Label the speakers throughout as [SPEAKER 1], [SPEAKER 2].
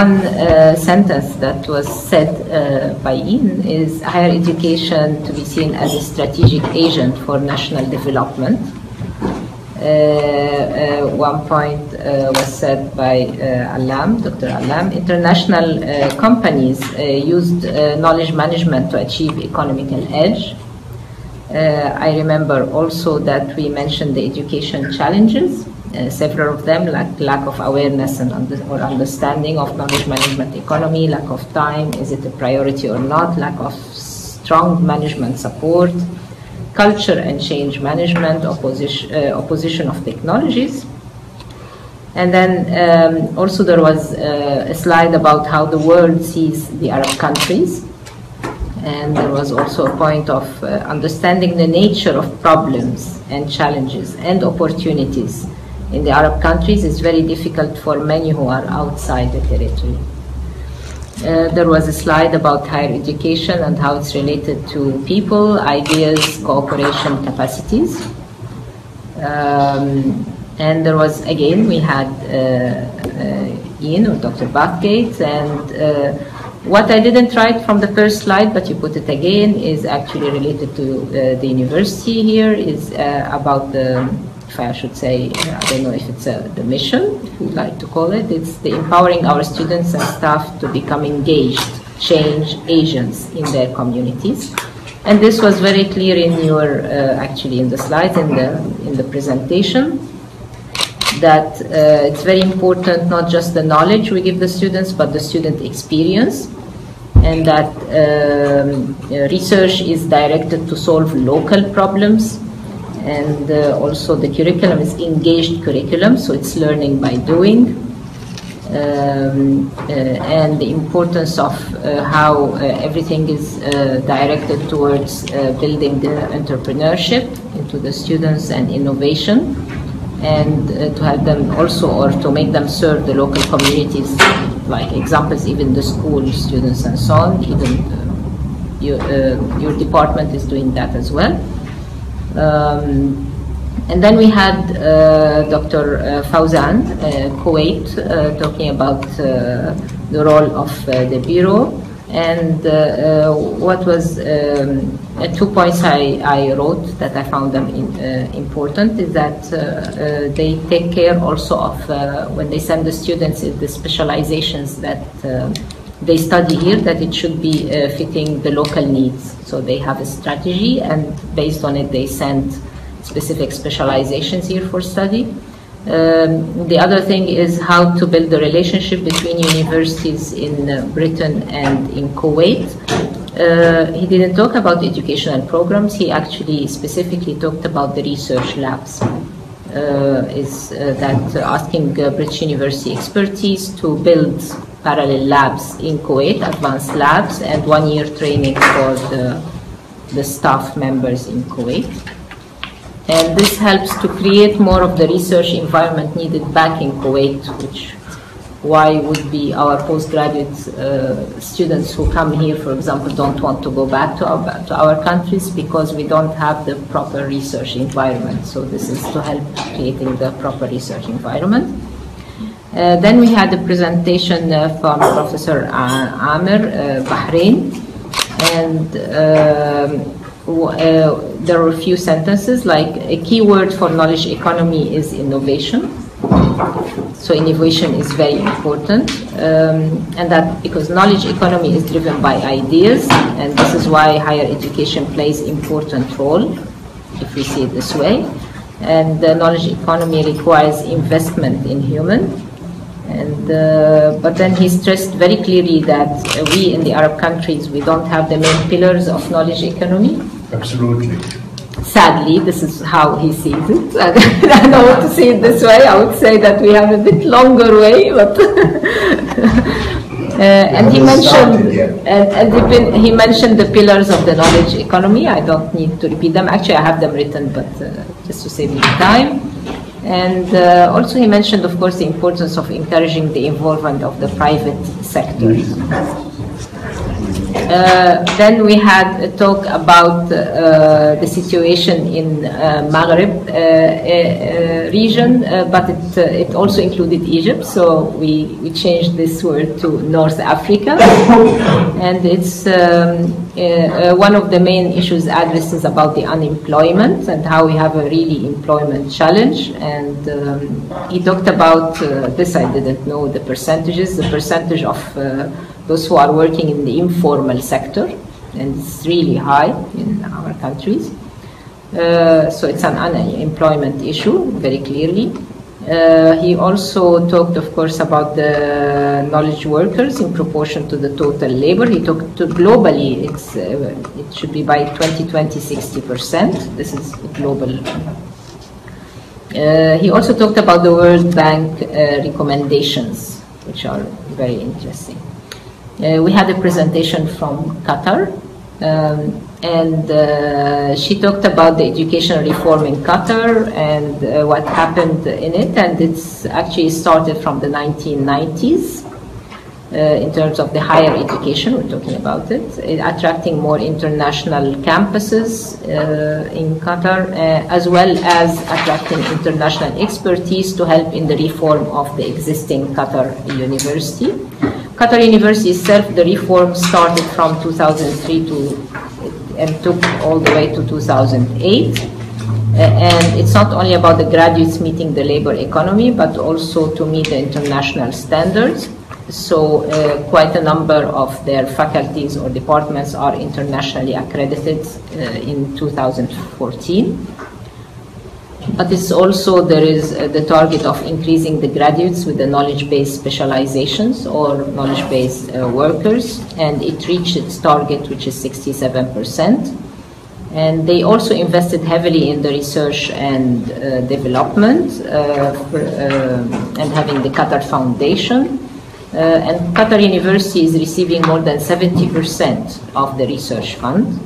[SPEAKER 1] one sentence that was said by Ian is higher education to be seen as a strategic agent for national development. One point was said by Dr. Alam, international companies used knowledge management to achieve economical edge. I remember also that we mentioned the education challenges, several of them, like lack of awareness and or understanding of knowledge management economy, lack of time, is it a priority or not, lack of strong management support, culture and change management, opposition of technologies. And then also there was a slide about how the world sees the Arab countries. And there was also a point of understanding the nature of problems and challenges and opportunities in the Arab countries is very difficult for many who are outside the territory. There was a slide about higher education and how it's related to people, ideas, cooperation, capacities. And there was, again, we had Ian or Dr. Bahgat, and what I didn't write from the first slide, but you put it again, is actually related to the university here, is about the, if I should say, I don't know if it's the mission, if you'd like to call it, it's the empowering our students and staff to become engaged, change agents in their communities. And this was very clear in your, actually in the slides, in the presentation, that it's very important not just the knowledge we give the students, but the student experience, and that research is directed to solve local problems, and also the curriculum is engaged curriculum, so it's learning by doing, and the importance of how everything is directed towards building the entrepreneurship into the students and innovation, and to help them also, or to make them serve the local communities, like examples, even the school students and so on. Even your department is doing that as well. And then we had Dr. Fawzan, Kuwait, talking about the role of the Bureau. And what was 2 points I wrote that I found them important is that they take care also of when they send the students in the specializations that they study here, that it should be fitting the local needs. So they have a strategy, and based on it they send specific specializations here for study. The other thing is how to build the relationship between universities in Britain and in Kuwait. He didn't talk about educational programs, he actually specifically talked about the research labs. That asking British university expertise to build parallel labs in Kuwait, advanced labs, and 1-year training for the staff members in Kuwait. And this helps to create more of the research environment needed back in Kuwait, which why would be our postgraduate students who come here, for example, don't want to go back to our countries, because we don't have the proper research environment. So this is to help creating the proper research environment. Then we had a presentation from Professor Amir, Bahrain, and there were a few sentences like a key word for knowledge economy is innovation. So innovation is very important, and that because knowledge economy is driven by ideas, and this is why higher education plays important role, if we see it this way. And the knowledge economy requires investment in human. And but then he stressed very clearly that we in the Arab countries, we don't have the main pillars of knowledge economy.
[SPEAKER 2] Absolutely.
[SPEAKER 1] Sadly, this is how he sees it. I don't know how to see it this way. I would say that we have a bit longer way, but and he mentioned he mentioned the pillars of the knowledge economy. I don't need to repeat them. Actually, I have them written, but just to save me time. And also he mentioned, of course, the importance of encouraging the involvement of the private sector. Then we had a talk about the situation in Maghreb region, but it also included Egypt, so we changed this word to North Africa. And it's one of the main issues addressed is about the unemployment and how we have a really employment challenge. And he talked about this, I didn't know the percentages, the percentage of those who are working in the informal sector, and it's really high in our countries. So it's an unemployment issue, very clearly. He also talked, of course, about the knowledge workers in proportion to the total labor. He talked to globally, it should be by 2020, 60%. This is global. He also talked about the World Bank recommendations, which are very interesting. We had a presentation from Qatar, and she talked about the educational reform in Qatar and what happened in it, and it's actually started from the 1990s in terms of the higher education, we're talking about it, attracting more international campuses in Qatar, as well as attracting international expertise to help in the reform of the existing Qatar University. Qatar University itself, the reform started from 2003 and took all the way to 2008. And it's not only about the graduates meeting the labor economy, but also to meet the international standards. So quite a number of their faculties or departments are internationally accredited in 2014. But it's also, there is the target of increasing the graduates with the knowledge-based specializations or knowledge-based workers, and it reached its target, which is 67%. And they also invested heavily in the research and development and having the Qatar Foundation. And Qatar University is receiving more than 70% of the research fund.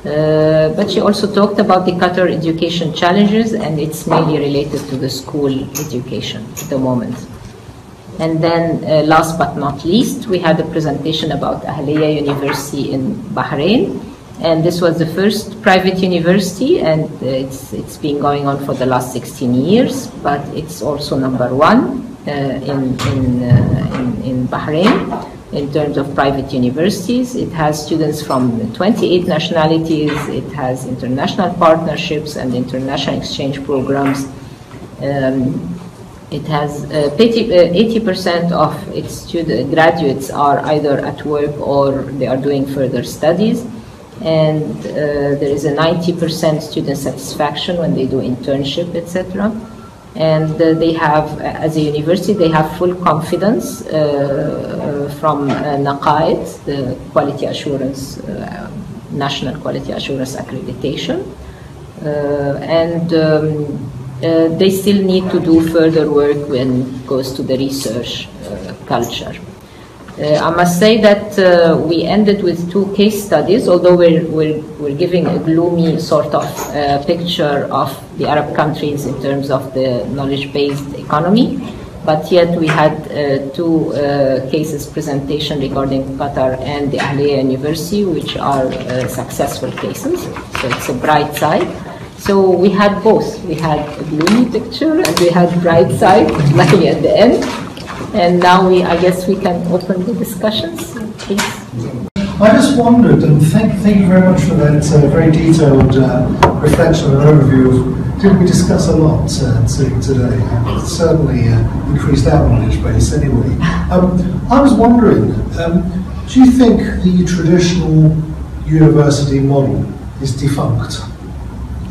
[SPEAKER 1] But she also talked about the Qatar education challenges, and it's mainly related to the school education at the moment. And then last but not least, we had a presentation about Ahliya University in Bahrain. And this was the first private university, and it's been going on for the last 16 years, but it's also #1 in Bahrain in terms of private universities. It has students from 28 nationalities. It has international partnerships and international exchange programs. It has 80% of its graduates are either at work or they are doing further studies. And there is a 90% student satisfaction when they do internship, etc. And they have, as a university, they have full confidence from NAQAID, the Quality Assurance, National Quality Assurance Accreditation. They still need to do further work when it goes to the research culture. I must say that we ended with 2 case studies, although we're giving a gloomy sort of picture of the Arab countries in terms of the knowledge-based economy, but yet we had 2 cases presentation regarding Qatar and the Ahliya University, which are successful cases, so it's a bright side. So we had both. We had a gloomy picture and we had bright side, luckily at the end. And now I guess we can open the discussions, please.
[SPEAKER 2] I just wondered, and thank you very much for that very detailed reflection and overview. Did we discuss a lot today? It certainly increased our knowledge base anyway. I was wondering, do you think the traditional university model is defunct?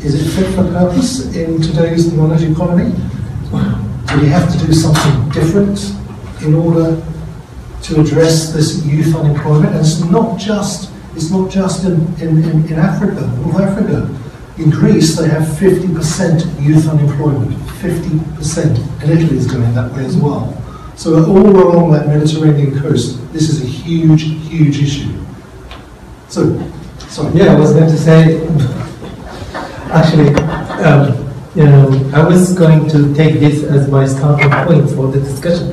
[SPEAKER 2] Is it fit for purpose in today's knowledge economy? Do we have to do something different in order to address this youth unemployment? And it's not just in Africa, North Africa. In Greece, they have 50% youth unemployment, 50%, and Italy is going that way as well. So all along that Mediterranean coast, this is a huge, huge issue. So, sorry.
[SPEAKER 3] Yeah, I was going to say, actually, I was going to take this as my starting point for the discussion.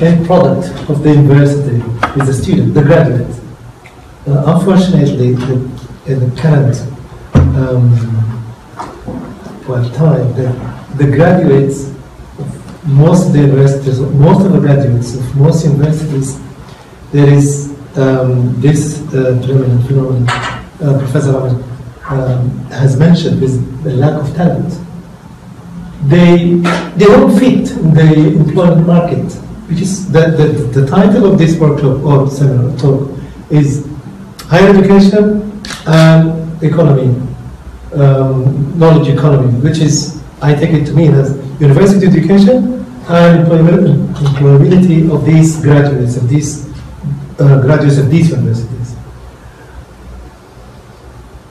[SPEAKER 3] end product of the university is the student, the graduate. Unfortunately, in the current time, the graduates of most of the universities, most of the graduates of most universities, there is this phenomenon Professor has mentioned, is the lack of talent. They don't fit in the employment market, which is the title of this workshop or seminar talk is Higher Education and Economy, Knowledge Economy, which is, I take it to mean as university education and employability of these graduates of these universities.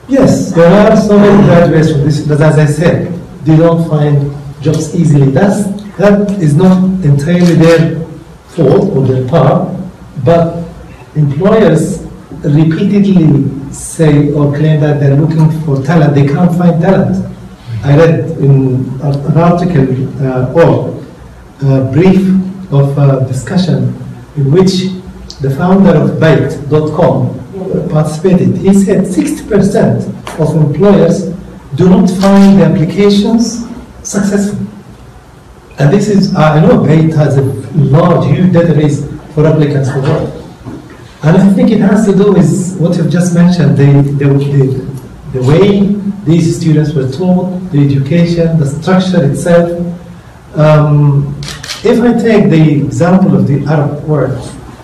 [SPEAKER 3] Yes, there are so many graduates from this, but as I said, they don't find jobs easily. That is not entirely their fault or their part, but employers repeatedly say or claim that they're looking for talent. They can't find talent. I read in an article or a brief of a discussion in which the founder of Byte.com participated. He said 60% of employers do not find the applications successful. And this is, I know Byte has a large, huge database for applicants for work. And I think it has to do with what you've just mentioned, the way these students were taught, the education, the structure itself. If I take the example of the Arab world,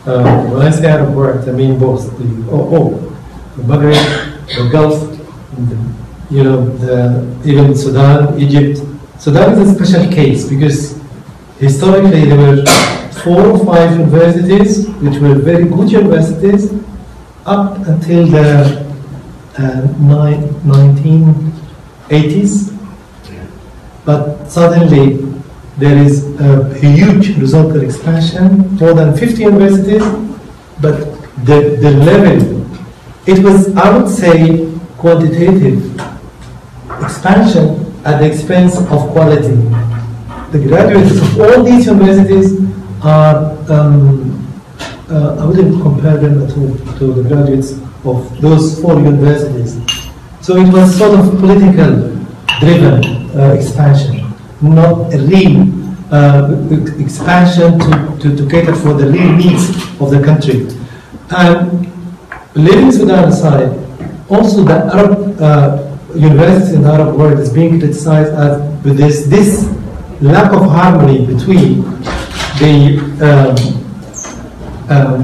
[SPEAKER 3] when I say Arab world, I mean both the Maghreb, the Gulf, even Sudan, Egypt. Sudan is a special case because historically there were 4 or 5 universities which were very good universities up until the 1980s. But suddenly there is a huge horizontal expansion, more than 50 universities, but the level, it was, I would say, quantitative expansion at the expense of quality. The graduates of all these universities are, I wouldn't compare them at all to the graduates of those 4 universities. So it was sort of political driven expansion, not a real expansion to cater for the real needs of the country. And leaving Sudan aside, also the Arab universities in the Arab world is being criticized as with this lack of harmony between the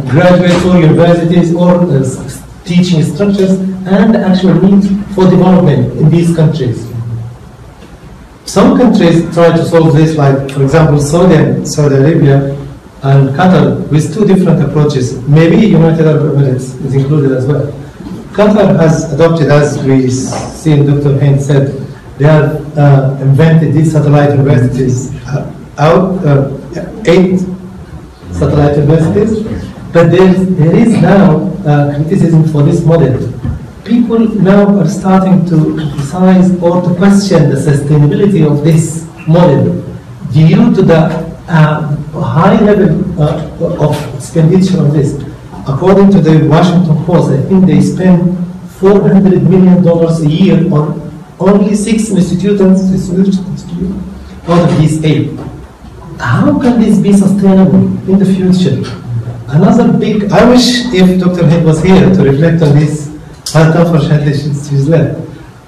[SPEAKER 3] graduates or universities or teaching structures and the actual needs for development in these countries. Some countries try to solve this, like for example Saudi Arabia and Qatar, with 2 different approaches. Maybe United Arab Emirates is included as well. Qatar has adopted, as we see in Dr. Haynes said, they have invented these satellite universities, 8 satellite universities, but there is now criticism for this model. People now are starting to criticize or to question the sustainability of this model due to the high level of expenditure on this. According to the Washington Post, I think they spend $400 million a year on only 6 institutes out of these 8. How can this be sustainable in the future? Another big, I wish if Dr. Head was here to reflect on this, but unfortunately she's left.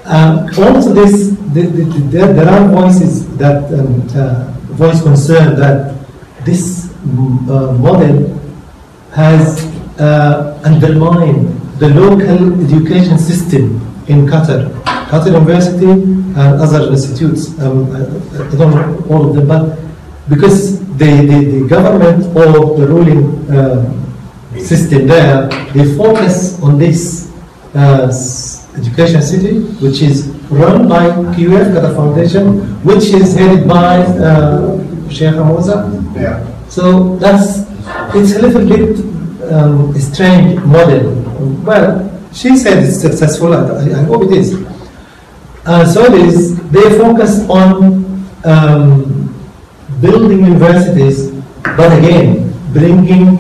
[SPEAKER 3] Also there are voices that voice concern that this model has undermined the local education system in Qatar. Qatar University and other institutes, I don't know all of them, but because the government or the ruling system there, they focus on this education city, which is run by QF, Qatar Foundation, which is headed by Sheikh Hamouza. Yeah. So it's a little bit strange model. Well, she said it's successful, I hope it is. So they focus on building universities, but again, bringing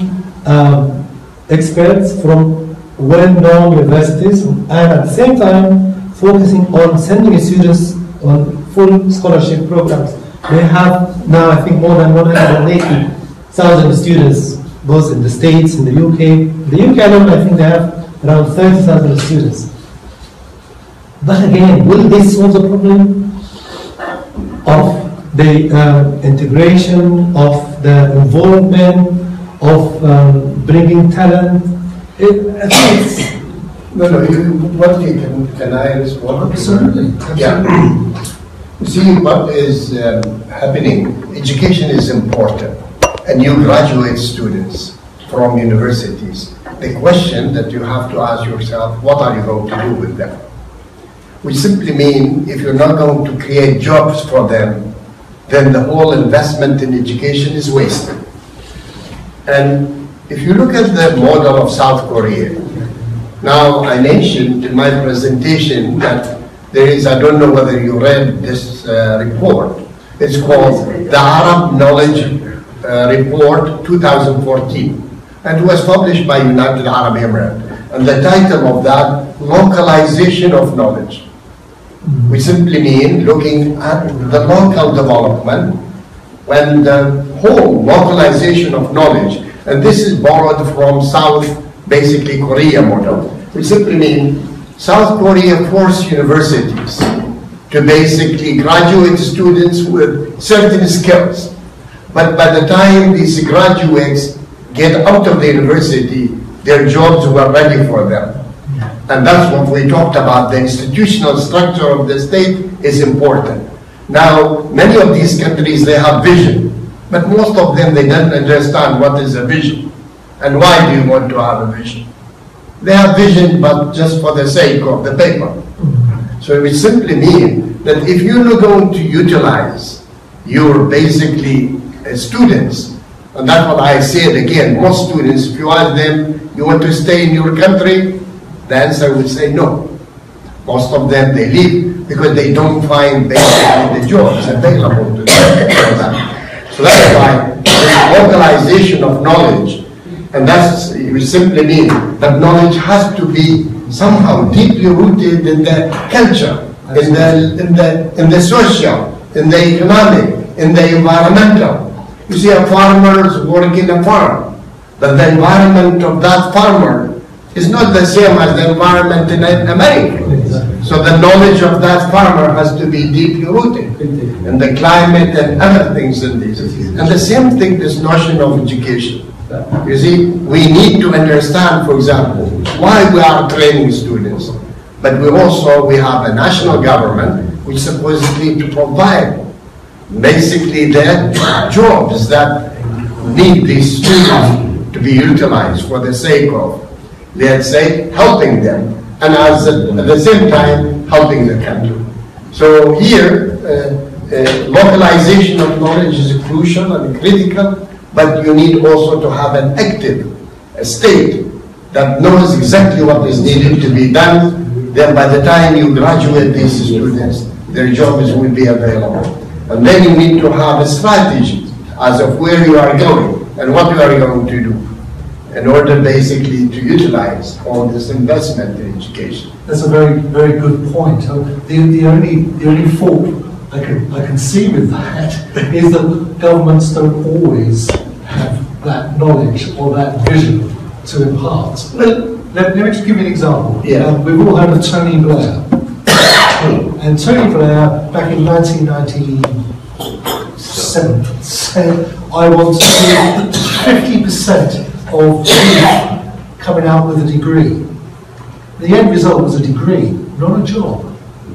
[SPEAKER 3] experts from well-known universities, and at the same time focusing on sending students on full scholarship programs. They have now, I think, more than 180,000 students, both in the States, in the UK. In the UK alone, I think they have around 30,000 students. But again, will this solve the problem of the integration, of the involvement, of bringing talent? I think it's
[SPEAKER 4] What can I respond?
[SPEAKER 2] Absolutely.
[SPEAKER 4] Yeah. You see, what is happening, education is important, and you graduate students from universities. The question that you have to ask yourself, what are you going to do with them? Which simply mean, if you're not going to create jobs for them, then the whole investment in education is wasted. And if you look at the model of South Korea, now I mentioned in my presentation that there is, I don't know whether you read this report, it's called the Arab Knowledge Report 2014, and it was published by United Arab Emirates, and the title of that, Localization of Knowledge. We simply mean looking at the local development when the whole localization of knowledge, and this is borrowed from South, basically Korea model. We simply mean South Korea forced universities to basically graduate students with certain skills. But by the time these graduates get out of the university, their jobs were ready for them. And that's what we talked about. The institutional structure of the state is important. Now, many of these countries, they have vision, but most of them, they don't understand what is a vision and why do you want to have a vision. They have vision, but just for the sake of the paper. So it simply means that if you're not going to utilize your basically students, and that's what I said again, most students, if you ask them, you want to stay in your country? The answer will say no. Most of them, they leave because they don't find basically the jobs available to them. So that's why this localization of knowledge, and that's, we simply mean that knowledge has to be somehow deeply rooted in the culture, in the social, in the economic, in the environmental. You see, a farmer work in a farm, but the environment of that farmer is not the same as the environment in America. So the knowledge of that farmer has to be deeply rooted in the climate and other things in this. And the same thing, this notion of education. You see, we need to understand, for example, why we are training students. But we have a national government which is supposedly to provide basically the jobs that need these students to be utilized for the sake of, let's say, helping them, and at the same time helping the country. So here, localization of knowledge is crucial and critical, but you need also to have an active state that knows exactly what is needed to be done. Then by the time you graduate these students, their jobs will be available. And then you need to have a strategy as of where you are going and what you are going to do in order basically to utilize all this investment in education.
[SPEAKER 2] That's a very, very good point. The only fault I can see with that is that governments don't always have that knowledge or that vision to impart. Let me just give you an example.
[SPEAKER 4] Yeah.
[SPEAKER 2] We've all heard of Tony Blair. And Tony Blair, back in 1997, said, I want to see 50% of youth coming out with a degree. The end result was a degree, not a job.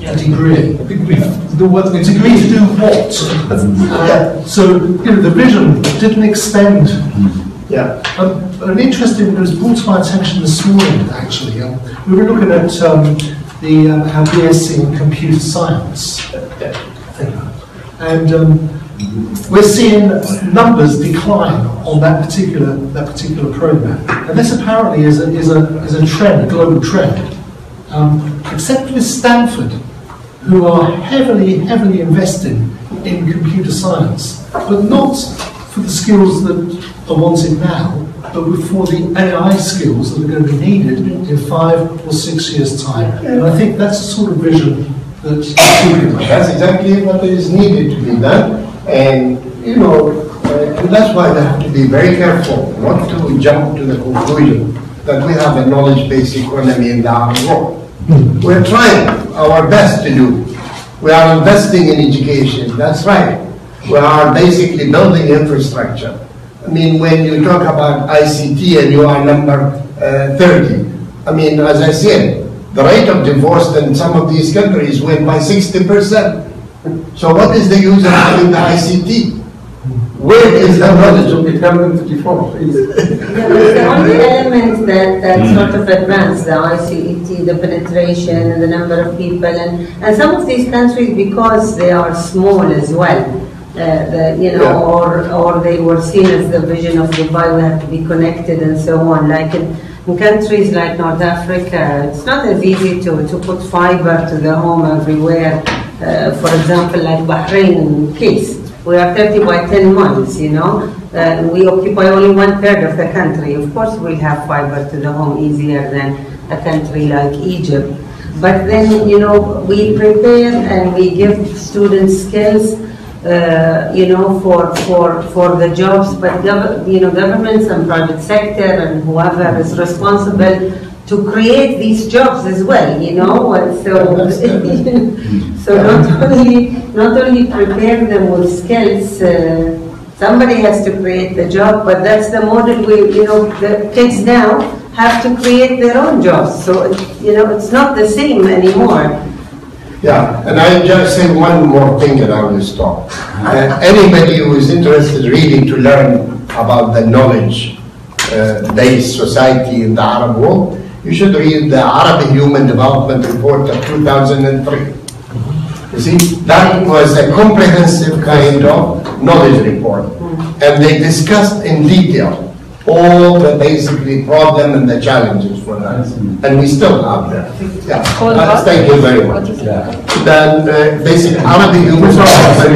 [SPEAKER 2] A degree. A degree to do what? A degree to do what? So, the vision didn't extend.
[SPEAKER 4] Yeah.
[SPEAKER 2] An interesting, it was brought to my attention this morning, actually. We were looking at our BSc in computer science. And we're seeing numbers decline on that particular program, and this apparently is a trend, a global trend. Except with Stanford, who are heavily invested in computer science, but not for the skills that are wanted now, but for the AI skills that are going to be needed in 5 or 6 years' time. And I think that's the sort of vision that
[SPEAKER 4] that's exactly what is needed to be done. And, you know, and that's why we have to be very careful not to jump to the conclusion that we have a knowledge-based economy in the Arab world. We're trying our best to do. We are investing in education, that's right. We are basically building infrastructure. I mean, when you talk about ICT and you are number 30, I mean, as I said, the rate of divorce in some of these countries went by 60%. So what is the use of having the ICT? Where is the knowledge of becoming to divorce?
[SPEAKER 5] The only element that sort of advanced, the ICT, the penetration and the number of people, and some of these countries, because they are small as well, or they were seen as the vision of Dubai, we have to be connected and so on. Like in countries like North Africa, it's not as easy to put fiber to the home everywhere. For example, like Bahrain case. We are 30 by 10 miles, you know. We occupy only 1/3 of the country. Of course, we'll have fiber to the home easier than a country like Egypt. But then, you know, we prepare and we give students skills, you know, for the jobs. But governments and private sector and whoever is responsible to create these jobs as well, you know. So not only prepare them with skills, somebody has to create the job, but that's the model the kids now have to create their own jobs. So, you know, it's not the same anymore.
[SPEAKER 4] Yeah, and I just say one more thing and I will stop. Anybody who is interested really to learn about the knowledge-based society in the Arab world, you should read the Arab Human Development Report of 2003. You see, that was a comprehensive kind of knowledge report. And they discussed in detail all the basically problem and the challenges for that. And we still have that. Yeah. Thank you very much. Then basic Arabic human development.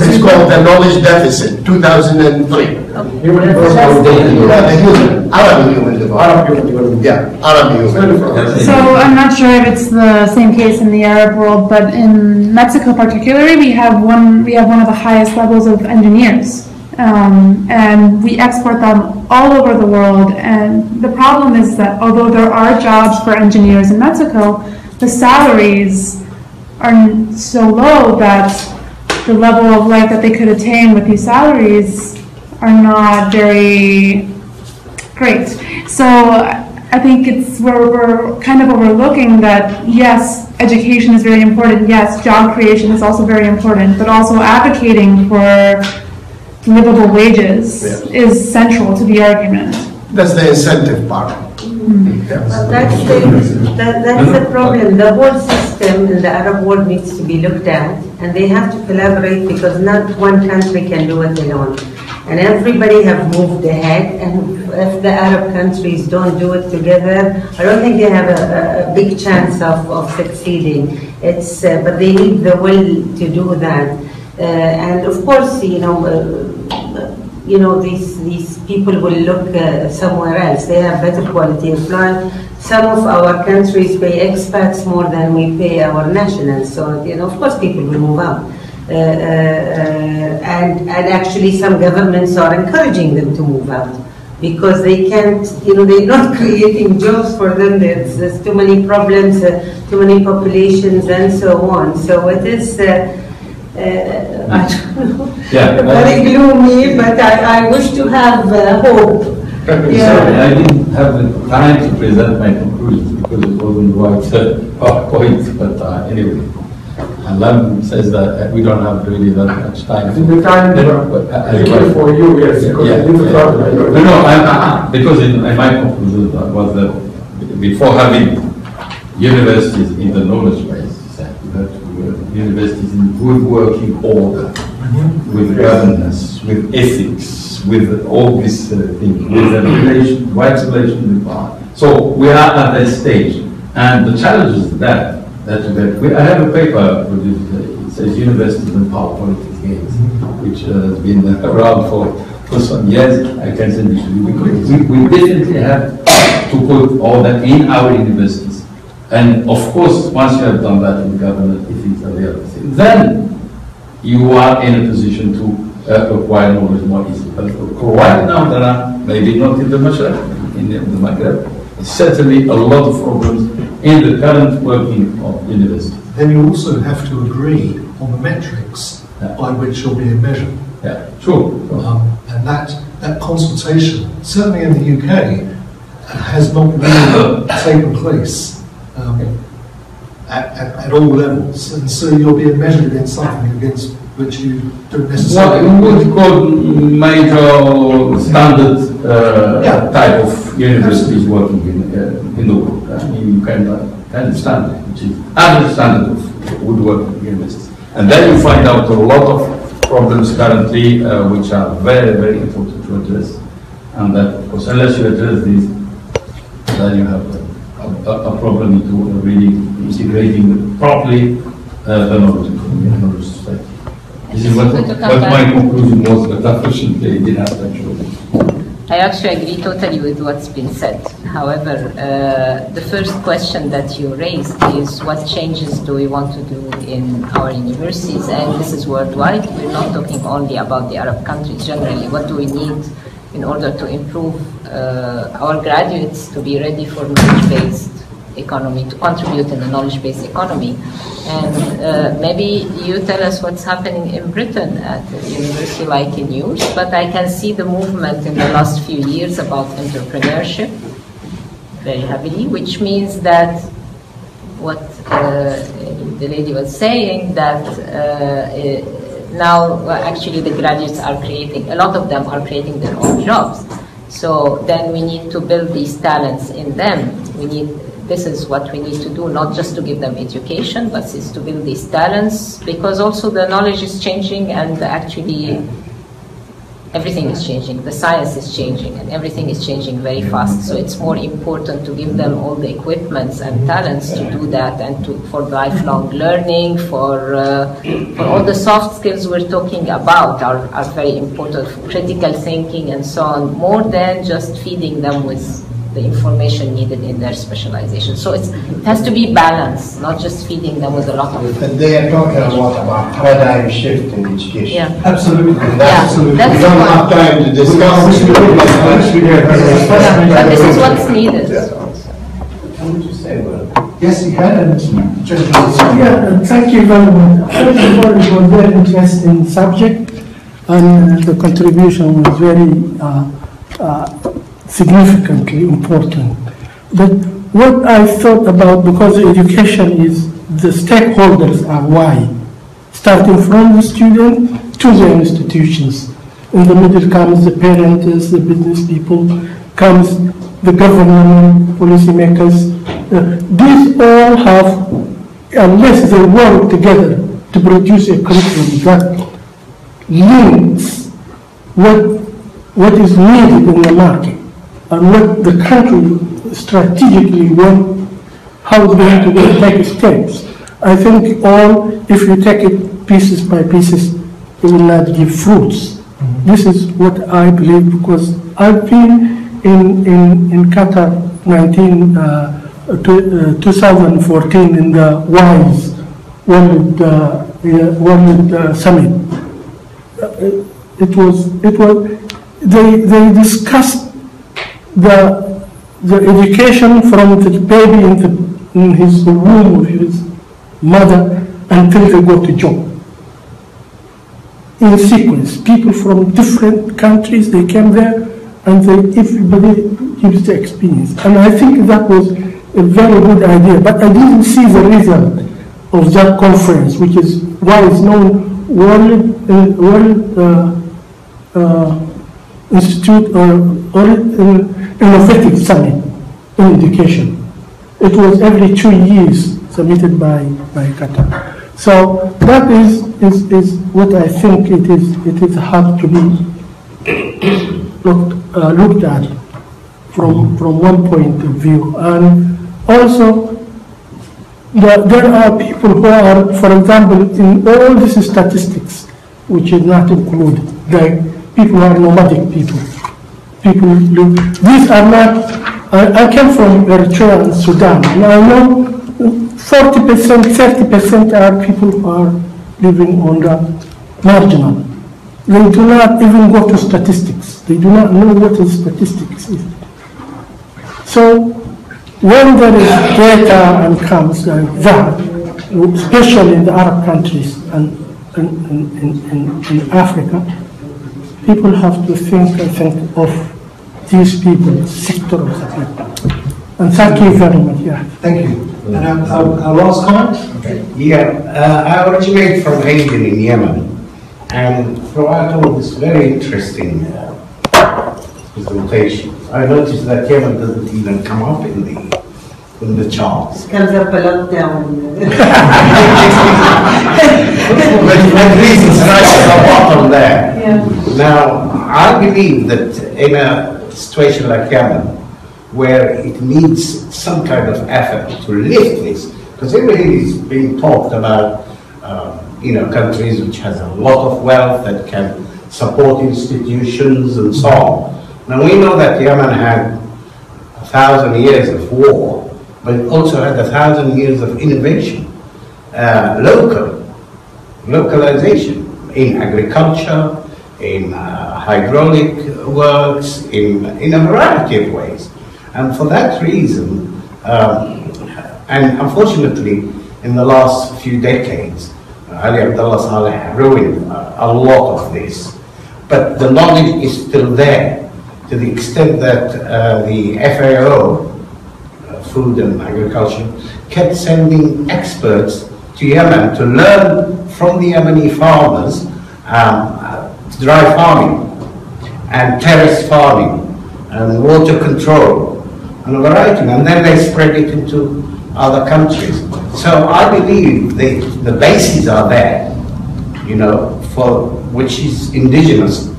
[SPEAKER 4] It's called the knowledge deficit, 2003. Arabic human development. Yeah, Arabic human development.
[SPEAKER 6] So I'm not sure if it's the same case in the Arab world, but in Mexico particularly, we have one of the highest levels of engineers. And we export them all over the world, and the problem is that although there are jobs for engineers in Mexico, the salaries are so low that the level of life that they could attain with these salaries are not very great. So I think it's where we're kind of overlooking that, yes, education is very important, yes, job creation is also very important, but also advocating for livable wages is central to the argument.
[SPEAKER 4] That's the incentive part.
[SPEAKER 5] Yes. That's the problem. The whole system in the Arab world needs to be looked at, and they have to collaborate because not one country can do it alone. And everybody have moved ahead, and if the Arab countries don't do it together, I don't think they have a big chance of succeeding. But they need the will to do that. And of course, these people will look somewhere else. They have better quality of life. Some of our countries pay expats more than we pay our nationals. So, of course, people will move out. And actually, some governments are encouraging them to move out because they can't. They're not creating jobs for them. There's too many problems, too many populations, and so on. So it is. I don't know, very gloomy, but I wish to have hope.
[SPEAKER 7] Sorry, I didn't have the time to present my conclusions because it wasn't right PowerPoint, but anyway. Alam says that we don't have really that much time.
[SPEAKER 8] The time for you, yes, because you need to talk about it.
[SPEAKER 7] No, because in my conclusion was that before having universities in the knowledge base, you have to universities in good working order, with governance, with ethics, with all these things, with the rights relation with power. So we are at that stage, and the challenge is that I have a paper produced, it says Universities and Power Politics Games, which which has been around for some years, I can send it to you. We definitely have to put all that in our universities. And of course, once you have done that in the government, if it's a real thing, then you are in a position to acquire knowledge more easily. But right now, there are, maybe not in the Maghreb, in the Maghreb, certainly a lot of problems in the current working of university.
[SPEAKER 2] Then you also have to agree on the metrics by which you're being measured.
[SPEAKER 7] Yeah, sure.
[SPEAKER 2] And that consultation, certainly in the UK, has not really taken place at all levels. And so you're being measured against something against which you don't necessarily...
[SPEAKER 7] What we would call major standard type of universities working in the world. I mean, you can understand it, which is average standard of woodworking universities. And then you find out a lot of problems currently which are very, very important to address. And that, of course, unless you address these, then you have a problem into really integrating properly the knowledge society. This is what my conclusion was, but unfortunately it didn't happen.
[SPEAKER 1] I actually agree totally with what's been said. However, the first question that you raised is what changes do we want to do in our universities, and this is worldwide. We're not talking only about the Arab countries generally. What do we need in order to improve our graduates to be ready for knowledge-based economy, to contribute in the knowledge-based economy? And maybe you tell us what's happening in Britain at a university like in yours, but I can see the movement in the last few years about entrepreneurship very heavily, which means that what the lady was saying, that now actually the graduates are creating, a lot of them are creating their own jobs. So then we need to build these talents in them. This is what we need to do, not just to give them education, but is to build these talents, because also the knowledge is changing and actually everything is changing. The science is changing and everything is changing very fast. So it's more important to give them all the equipments and talents to do that, and for lifelong learning, for all the soft skills we're talking about are very important, for critical thinking and so on, more than just feeding them with the information needed in their specialization. So it has to be balanced, not just feeding them with a lot of...
[SPEAKER 4] But they are talking a lot about paradigm shift in education.
[SPEAKER 1] Yeah.
[SPEAKER 2] Absolutely.
[SPEAKER 4] Absolutely.
[SPEAKER 1] That's
[SPEAKER 4] we don't have time to discuss it.
[SPEAKER 1] But this is what's needed.
[SPEAKER 4] What would you say, well?
[SPEAKER 2] Yes, you can. And
[SPEAKER 9] yeah, thank you very much. First of all, it was a very interesting subject, and the contribution was very significantly important. But what I thought about, because education is, the stakeholders are wide, starting from the student to the institutions. In the middle comes the parents, the business people, comes the government, policymakers. These all have, unless they work together to produce a curriculum that links what is needed in the market and what the country strategically want, how it's going to take steps. I think if you take it pieces by pieces, it will not give fruits. This is what I believe, because I've been in Qatar 2014 in the WISE World Summit. They discussed the education from the baby in his womb of his mother until they go to job. In sequence, people from different countries, they came there, and everybody gives the experience. And I think that was a very good idea, but I didn't see the result of that conference, which is why it's known World Institute or Innovative Summit in Education. It was every 2 years submitted by Qatar. So that is what I think it is hard to be looked at from one point of view. And also there are people who are, for example, in all these statistics, which is not included. Like people who are nomadic people. People live, these are not, I came from Eritrea and Sudan, and I know 40%, 30% are people who are living on the marginal. They do not even go to statistics. They do not know what is statistics is. So when there is data and comes like that, especially in the Arab countries and in Africa, people have to think, I think, of these people, sector of the people. And thank you very much. Yeah.
[SPEAKER 2] Thank you. And our last comment?
[SPEAKER 10] Okay. Yeah, I originate from Aden in Yemen, and throughout all this very interesting presentation, I noticed that Yemen doesn't even come up in the charts.
[SPEAKER 5] It comes up a lot down.
[SPEAKER 10] But reasons right at the bottom there.
[SPEAKER 5] Yeah.
[SPEAKER 10] Now, I believe that in a situation like Yemen, where it needs some kind of effort to lift this, because everything is being talked about, countries which has a lot of wealth that can support institutions and so on. Now we know that Yemen had 1,000 years of war, but it also had 1,000 years of innovation, localization in agriculture, in hydraulic works, in a variety of ways. And for that reason, and unfortunately, in the last few decades, Ali Abdullah Saleh ruined a lot of this. But the knowledge is still there, to the extent that the FAO, Food and Agriculture, kept sending experts to Yemen to learn from the Yemeni farmers dry farming and terrace farming and water control and a variety, and then they spread it into other countries. So I believe the bases are there, for which is indigenous,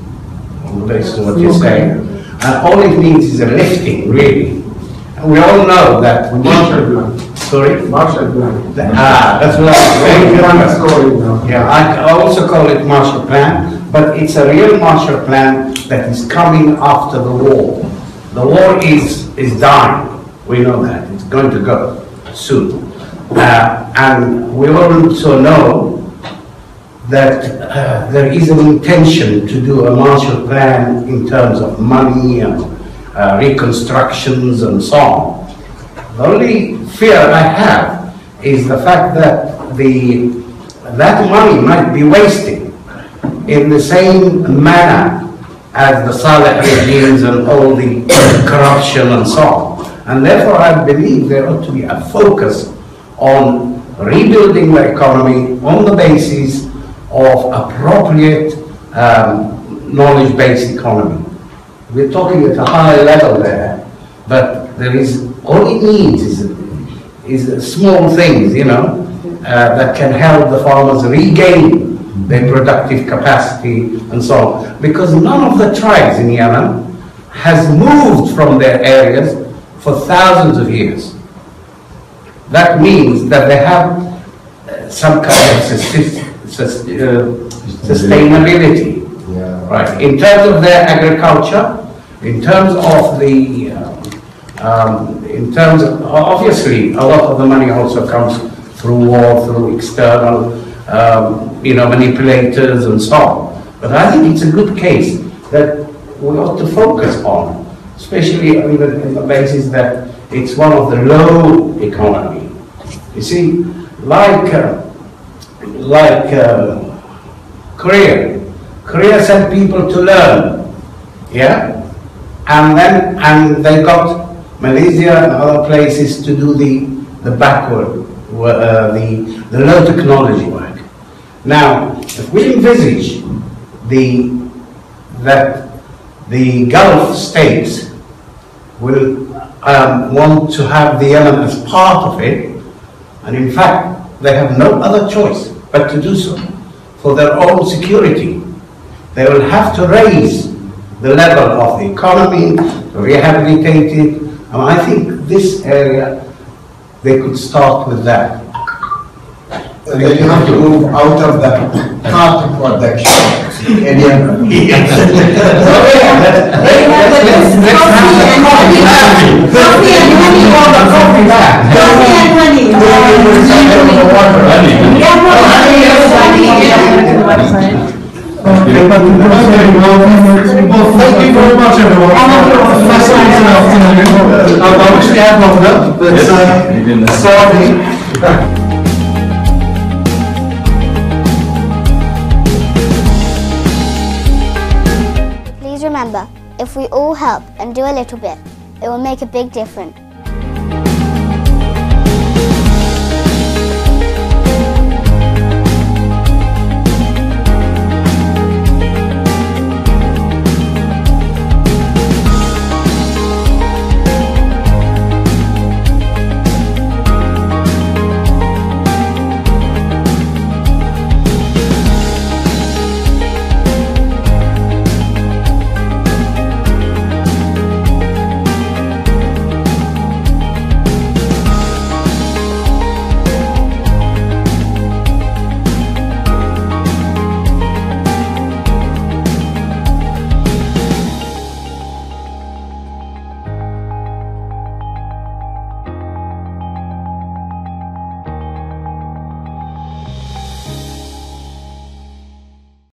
[SPEAKER 10] on the basis of what you're saying. And all it needs is a lifting, really. And we all know that we need... Sorry?
[SPEAKER 8] Marshall Plan.
[SPEAKER 10] That's what I was. Yeah, I also call it Marshall Plan, but it's a real Marshall Plan that is coming after the war. The war is dying. We know that. It's going to go soon. And we also know that there is an intention to do a Marshall Plan in terms of money and reconstructions and so on. The only fear I have is the fact that that money might be wasted in the same manner as the Saleh regimes and all the corruption and so on. And therefore I believe there ought to be a focus on rebuilding the economy on the basis of appropriate knowledge-based economy. We're talking at a high level there, but there is, all it needs is small things, that can help the farmers regain their productive capacity and so on. Because none of the tribes in Yemen has moved from their areas for thousands of years. That means that they have some kind of sustainability, right? In terms of their agriculture, in terms of obviously, a lot of the money also comes through war, through external, manipulators and so on. But I think it's a good case that we ought to focus on, especially in the basis that it's one of the low economy. You see, like Korea sent people to learn, yeah, and they got Malaysia and other places to do the backward, the low technology work. Now, if we envisage that the Gulf states will want to have the Yemen as part of it, and in fact, they have no other choice but to do so for their own security. They will have to raise the level of the economy, rehabilitate it, and I think this area, they could start with that.
[SPEAKER 4] And then you have to move out of the cotton production. And
[SPEAKER 2] Thank you very much, everyone. Fascinating afternoon. I wish we had longer, but sorry.
[SPEAKER 11] Please remember, if we all help and do a little bit, it will make a big difference.